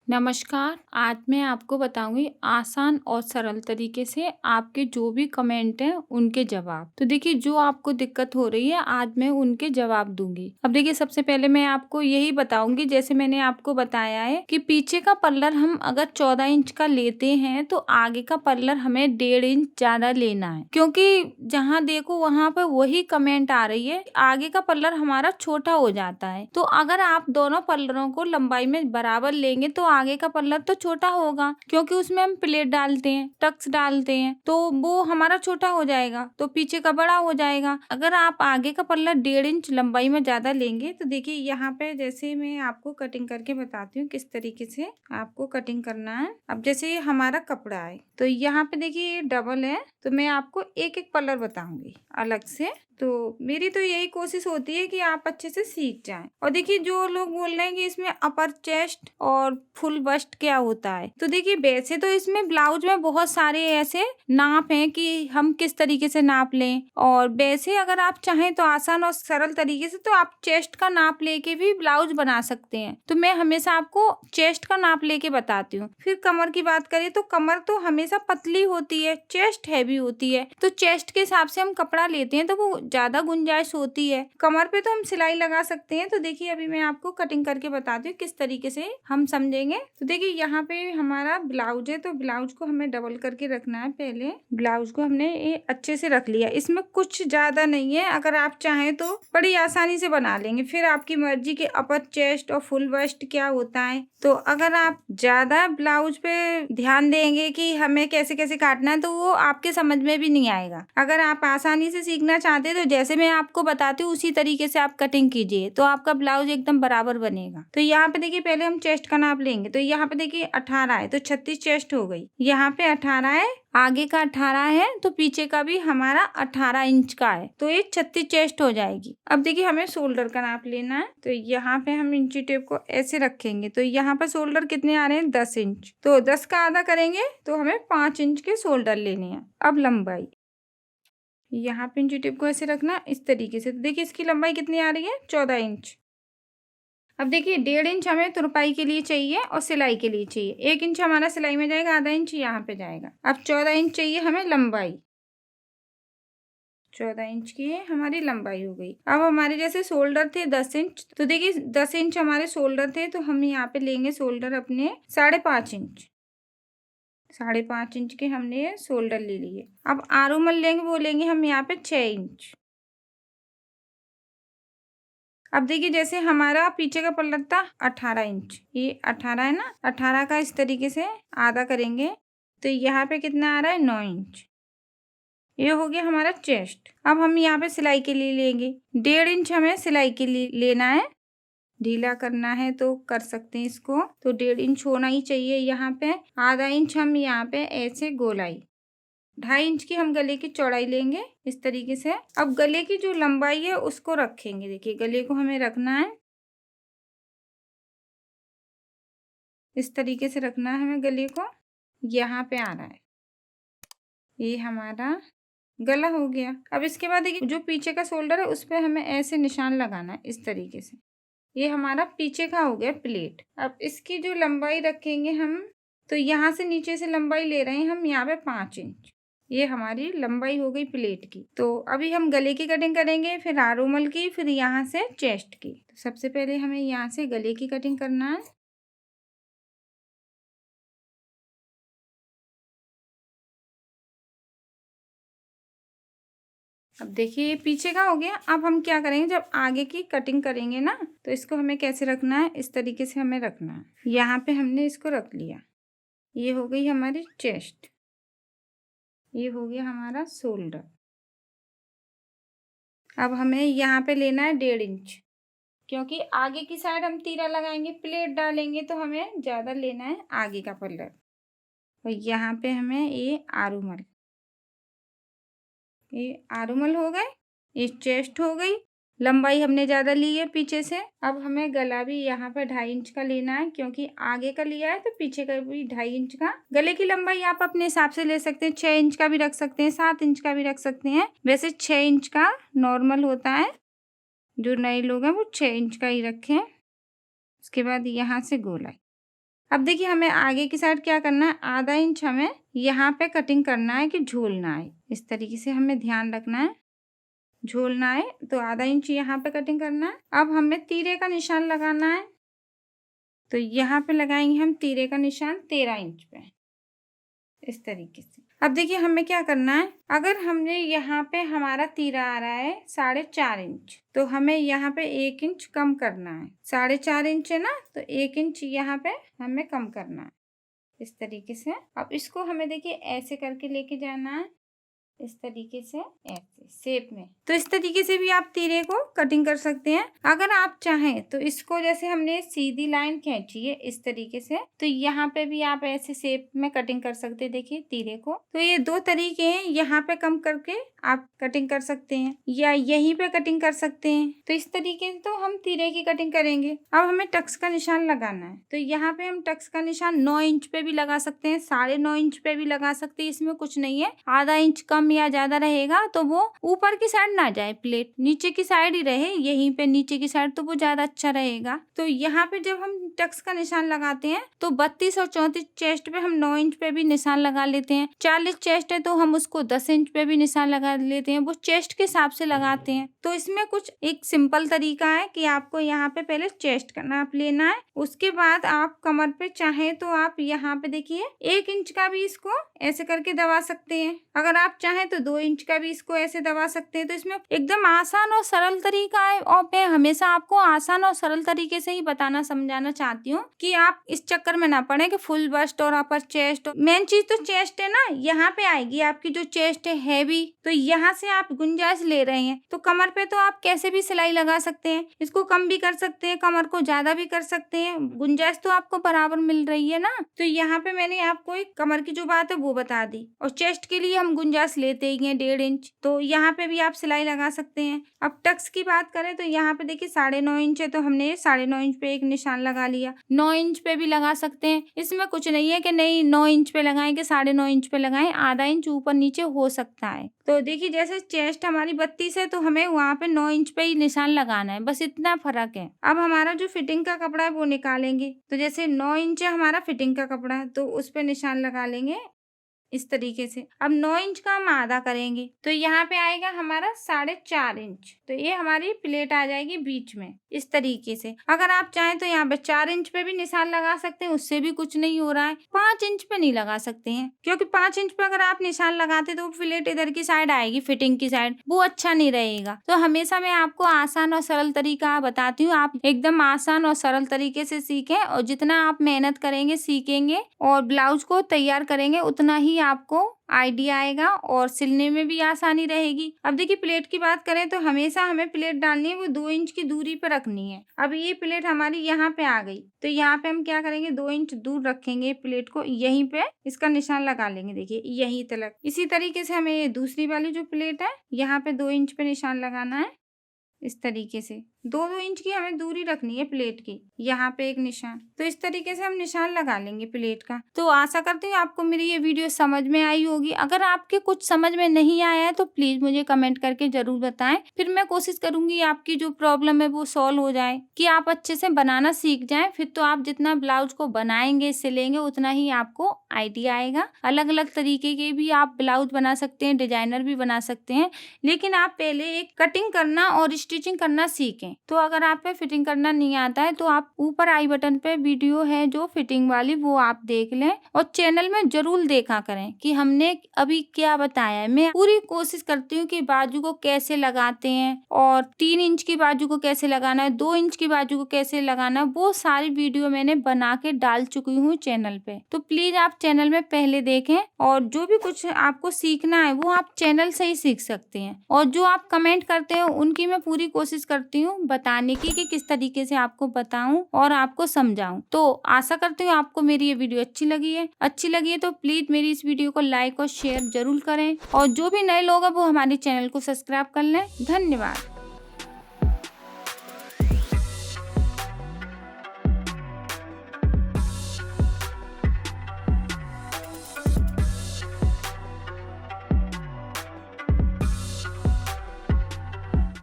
नमस्कार, आज मैं आपको बताऊँगी आसान और सरल तरीके से आपके जो भी कमेंट हैं उनके जवाब। तो देखिए जो आपको दिक्कत हो रही है आज मैं उनके जवाब दूँगी। अब देखिए सबसे पहले मैं आपको यही बताऊँगी जैसे मैंने आपको बताया है कि पीछे का पल्लर हम अगर 14 इंच का लेते हैं तो आगे का पल्लर हमें 1.5 इंच ज़्यादा लेना है। क्योंकि जहाँ देखो वहाँ पे वही कमेंट आ रही है, आगे का पल्लर हमारा छोटा हो जाता है। तो अगर आप दोनों पल्लरों को लंबाई में बराबर लेंगे तो आगे का पल्लर तो छोटा होगा क्योंकि उसमें हम प्लेट डालते हैं, टक्स डालते हैं, तो वो हमारा छोटा हो जाएगा तो पीछे का बड़ा हो जाएगा। अगर आप आगे का पल्ला 1.5 इंच लंबाई में ज्यादा लेंगे तो देखिए यहाँ पे जैसे मैं आपको कटिंग करके बताती हूँ किस तरीके से आपको कटिंग करना है। अब जैसे ये हमारा कपड़ा है तो यहाँ पे देखिए ये डबल है तो मैं आपको एक एक पल्लर बताऊंगी अलग से। तो मेरी तो यही कोशिश होती है कि आप अच्छे से सीख जाएं। और देखिए जो लोग बोल रहे हैं कि इसमें अपर चेस्ट और फुल बस्ट क्या होता है, तो देखिए वैसे तो इसमें ब्लाउज में बहुत सारे ऐसे नाप हैं कि हम किस तरीके से नाप लें, और वैसे अगर आप चाहें तो आसान और सरल तरीके से तो आप चेस्ट का नाप लेके भी ब्लाउज बना सकते हैं। तो मैं हमेशा आपको चेस्ट का नाप लेके बताती हूँ। फिर कमर की बात करें तो कमर तो हमेशा पतली होती है, चेस्ट हैवी होती है, तो चेस्ट के हिसाब से हम कपड़ा लेते हैं तो वो ज्यादा गुंजाइश होती है। कमर पे तो हम सिलाई लगा सकते हैं। तो देखिए अभी मैं आपको कटिंग करके बताती हूँ किस तरीके से हम समझेंगे। तो देखिए यहाँ पे हमारा ब्लाउज है तो ब्लाउज को हमें डबल करके रखना है। पहले ब्लाउज को हमने ये अच्छे से रख लिया, इसमें कुछ ज्यादा नहीं है, अगर आप चाहें तो बड़ी आसानी से बना लेंगे। फिर आपकी मर्जी के अपर चेस्ट और फुल वेस्ट क्या होता है, तो अगर आप ज्यादा ब्लाउज पे ध्यान देंगे कि हमें कैसे कैसे काटना है तो वो आपके समझ में भी नहीं आएगा। अगर आप आसानी से सीखना चाहते हैं तो जैसे मैं आपको बताती हूँ उसी तरीके से आप कटिंग कीजिए तो आपका ब्लाउज एकदम बराबर बनेगा। तो यहाँ पे देखिए पहले हम चेस्ट का नाप लेंगे। तो यहाँ पे देखिए 18 है तो 36 चेस्ट हो गई। यहाँ पे 18 है, आगे का 18 है तो पीछे का भी हमारा 18 इंच का है, तो ये 36 चेस्ट हो जाएगी। अब देखिए हमें शोल्डर का नाप लेना है। तो यहाँ पे हम इंची टेप को ऐसे रखेंगे तो यहाँ पर शोल्डर कितने आ रहे हैं 10 इंच, तो 10 का आधा करेंगे तो हमें 5 इंच के शोल्डर लेने हैं। अब लंबाई यहाँ पे इंची टेप को ऐसे रखना इस तरीके से। तो देखिए इसकी लंबाई कितनी आ रही है 14 इंच। अब देखिए 1.5 इंच हमें तुरपाई के लिए चाहिए और सिलाई के लिए चाहिए। 1 इंच हमारा सिलाई में जाएगा, आधा इंच यहाँ पे जाएगा। अब 14 इंच चाहिए हमें लंबाई, 14 इंच की है हमारी लंबाई हो गई। अब हमारे जैसे शोल्डर थे 10 इंच, तो देखिए 10 इंच हमारे शोल्डर थे तो हम यहाँ पे लेंगे शोल्डर अपने 5.5 इंच। 5.5 इंच के हमने शोल्डर ले लिए। अब आरूमल लेंगे, वो लेंगे हम यहाँ पे 6 इंच। अब देखिए जैसे हमारा पीछे का पल्ला था 18 इंच, ये 18 है ना, 18 का इस तरीके से आधा करेंगे तो यहाँ पे कितना आ रहा है 9 इंच। ये हो गया हमारा चेस्ट। अब हम यहाँ पे सिलाई के लिए लेंगे 1.5 इंच हमें सिलाई के लिए लेना है। ढीला करना है तो कर सकते हैं इसको, तो 1.5 इंच होना ही चाहिए यहाँ पे। आधा इंच हम यहाँ पे ऐसे गोलाई, 2.5 इंच की हम गले की चौड़ाई लेंगे इस तरीके से। अब गले की जो लंबाई है उसको रखेंगे। देखिए गले को हमें रखना है इस तरीके से, रखना है हमें गले को। यहाँ पे आ रहा है, ये हमारा गला हो गया। अब इसके बाद देखिए जो पीछे का शोल्डर है उस पे हमें ऐसे निशान लगाना है इस तरीके से। ये हमारा पीछे का हो गया प्लेट। अब इसकी जो लंबाई रखेंगे हम, तो यहाँ से नीचे से लंबाई ले रहे हैं हम यहाँ पे 5 इंच। ये हमारी लंबाई हो गई प्लेट की। तो अभी हम गले की कटिंग करेंगे, फिर आरोमल की, फिर यहाँ से चेस्ट की। तो सबसे पहले हमें यहाँ से गले की कटिंग करना है। अब देखिए ये पीछे का हो गया। अब हम क्या करेंगे, जब आगे की कटिंग करेंगे ना तो इसको हमें कैसे रखना है, इस तरीके से हमें रखना है। यहाँ पे हमने इसको रख लिया, ये हो गई हमारी चेस्ट, ये हो गया हमारा शोल्डर। अब हमें यहाँ पे लेना है 1.5 इंच, क्योंकि आगे की साइड हम तीरा लगाएंगे, प्लेट डालेंगे तो हमें ज़्यादा लेना है आगे का पल्लर। और यहाँ पे हमें ये आरूमल हो गए, ये चेस्ट हो गई। लंबाई हमने ज़्यादा ली है पीछे से। अब हमें गला भी यहाँ पर 2.5 इंच का लेना है, क्योंकि आगे का लिया है तो पीछे का भी 2.5 इंच का। गले की लंबाई आप अपने हिसाब से ले सकते हैं, 6 इंच का भी रख सकते हैं, 7 इंच का भी रख सकते हैं। वैसे 6 इंच का नॉर्मल होता है, जो नए लोग हैं वो 6 इंच का ही रखें। उसके बाद यहाँ से गोलाई, अब देखिए हमें आगे की साइड क्या करना है, आधा इंच हमें यहाँ पे कटिंग करना है कि झूलना है। इस तरीके से हमें ध्यान रखना है, झूलना है तो आधा इंच यहाँ पे कटिंग करना है। अब हमें तीरे का निशान लगाना है, तो यहाँ पे लगाएंगे हम तीरे का निशान 13 इंच पे, इस तरीके से। अब देखिए हमें क्या करना है, अगर हमने यहाँ पे हमारा तीरा आ रहा है 4.5 इंच, तो हमें यहाँ पे 1 इंच कम करना है। 4.5 इंच है ना, तो 1 इंच यहाँ पे हमें कम करना है, इस तरीके से। अब इसको हमें देखिए ऐसे करके लेके जाना है, इस तरीके से, ऐसे शेप में। तो इस तरीके से भी आप तीरे को कटिंग कर सकते हैं। अगर आप चाहें तो इसको, जैसे हमने सीधी लाइन खींची है इस तरीके से, तो यहाँ पे भी आप ऐसे शेप में कटिंग कर सकते हैं। देखिए तीरे को, तो ये 2 तरीके हैं, यहाँ पे कम करके आप कटिंग कर सकते हैं या यहीं पे कटिंग कर सकते हैं। तो इस तरीके से तो हम तीरे की कटिंग करेंगे। अब हमें टक्स का निशान लगाना है, तो यहाँ पे हम टक्स का निशान 9 इंच पे भी लगा सकते हैं, 9.5 इंच पे भी लगा सकते हैं। इसमें कुछ नहीं है, आधा इंच कम या ज्यादा रहेगा तो वो ऊपर की साइड ना जाए, प्लेट नीचे की साइड ही रहे, यहीं पे नीचे की साइड, तो वो ज्यादा अच्छा रहेगा। तो यहाँ पे जब हम टक्स का निशान लगाते हैं तो 32 और 34 चेस्ट पे हम 9 इंच पे भी निशान लगा लेते हैं। 40 चेस्ट है तो हम उसको 10 इंच पे भी निशान लगा लेते हैं, वो चेस्ट के हिसाब से लगाते हैं। तो इसमें कुछ एक सिंपल तरीका है कि आपको यहाँ पे पहले चेस्ट का नाप लेना है, उसके बाद आप कमर पे चाहे तो आप यहाँ पे देखिए 1 इंच का भी इसको ऐसे करके दबा सकते हैं। अगर आप चाहें तो 2 इंच का भी इसको ऐसे दबा सकते हैं। तो इसमें एकदम आसान और सरल तरीका है, और मैं हमेशा आपको आसान और सरल तरीके से ही बताना समझाना चाहती हूँ कि आप इस चक्कर में ना पड़े कि फुल बस्ट और अपर चेस्ट। मेन चीज तो चेस्ट है ना, यहाँ पे आएगी आपकी जो चेस्ट है हैवी, तो यहाँ से आप गुंजाइश ले रहे हैं। तो कमर पे तो आप कैसे भी सिलाई लगा सकते हैं, इसको कम भी कर सकते हैं, कमर को ज्यादा भी कर सकते हैं, गुंजाइश तो आपको बराबर मिल रही है ना। तो यहाँ पे मैंने आपको एक कमर की जो बात है वो बता दी, और चेस्ट के लिए हम गुंजाइश लेते ही हैं 1.5 इंच, तो यहाँ पे भी आप सिलाई लगा सकते हैं। अब टक्स की बात करें तो यहाँ पे देखिए 9.5 इंच है, तो हमने 9.5 इंच पे एक निशान लगा लिया। 9 इंच पे भी लगा सकते हैं, इसमें कुछ नहीं है कि नहीं 9 इंच पे लगाएं कि 9.5 इंच पे लगाएं, आधा इंच ऊपर नीचे हो सकता है। तो देखिए जैसे चेस्ट हमारी 32 है तो हमें वहाँ पे 9 इंच पे ही निशान लगाना है, बस इतना फर्क है। अब हमारा जो फिटिंग का कपड़ा है वो निकालेंगे, तो जैसे 9 इंच है हमारा फिटिंग का कपड़ा है, तो उस पे निशान लगा लेंगे इस तरीके से। अब 9 इंच का हम आधा करेंगे, तो यहाँ पे आएगा हमारा 4.5 इंच, तो ये हमारी प्लेट आ जाएगी बीच में इस तरीके से। अगर आप चाहें तो यहाँ पे 4 इंच पे भी निशान लगा सकते हैं, उससे भी कुछ नहीं हो रहा है। 5 इंच पे नहीं लगा सकते हैं, क्योंकि 5 इंच पे अगर आप निशान लगाते तो प्लेट इधर की साइड आएगी, फिटिंग की साइड, वो अच्छा नहीं रहेगा। तो हमेशा मैं आपको आसान और सरल तरीका बताती हूँ, आप एकदम आसान और सरल तरीके से सीखें, और जितना आप मेहनत करेंगे, सीखेंगे और ब्लाउज को तैयार करेंगे, उतना ही आपको आइडिया आएगा और सिलने में भी आसानी रहेगी। अब देखिए प्लेट की बात करें तो हमेशा हमें प्लेट डालनी है वो 2 इंच की दूरी पर रखनी है। अब ये प्लेट हमारी यहाँ पे आ गई, तो यहाँ पे हम क्या करेंगे, 2 इंच दूर रखेंगे प्लेट को, यहीं पे इसका निशान लगा लेंगे, देखिए यहीं तक। इसी तरीके से हमें ये दूसरी वाली जो प्लेट है यहाँ पे 2 इंच पे निशान लगाना है, इस तरीके से 2-2 इंच की हमें दूरी रखनी है प्लेट की, यहाँ पे एक निशान। तो इस तरीके से हम निशान लगा लेंगे प्लेट का। तो आशा करती हूँ आपको मेरी ये वीडियो समझ में आई होगी। अगर आपके कुछ समझ में नहीं आया है तो प्लीज मुझे कमेंट करके जरूर बताएं, फिर मैं कोशिश करूंगी आपकी जो प्रॉब्लम है वो सॉल्व हो जाए, कि आप अच्छे से बनाना सीख जाए। फिर तो आप जितना ब्लाउज को बनाएंगे, सिलेंगे, उतना ही आपको आइडिया आएगा। अलग अलग तरीके के भी आप ब्लाउज बना सकते हैं, डिजाइनर भी बना सकते हैं, लेकिन आप पहले एक कटिंग करना और स्टिचिंग करना सीखें। तो अगर आप पे फिटिंग करना नहीं आता है तो आप ऊपर आई बटन पे वीडियो है जो फिटिंग वाली, वो आप देख लें, और चैनल में जरूर देखा करें कि हमने अभी क्या बताया है। मैं पूरी कोशिश करती हूँ कि बाजू को कैसे लगाते हैं, और 3 इंच की बाजू को कैसे लगाना है, 2 इंच की बाजू को कैसे लगाना है, वो सारी वीडियो मैंने बना के डाल चुकी हूँ चैनल पे। तो प्लीज आप चैनल में पहले देखें, और जो भी कुछ आपको सीखना है वो आप चैनल से ही सीख सकते हैं। और जो आप कमेंट करते हो उनकी मैं पूरी कोशिश करती हूँ बताने की कि किस तरीके से आपको बताऊं और आपको समझाऊं। तो आशा करती हूँ आपको मेरी ये वीडियो अच्छी लगी है तो प्लीज मेरी इस वीडियो को लाइक और शेयर जरूर करें, और जो भी नए लोग हैं वो हमारे चैनल को सब्सक्राइब कर लें। धन्यवाद।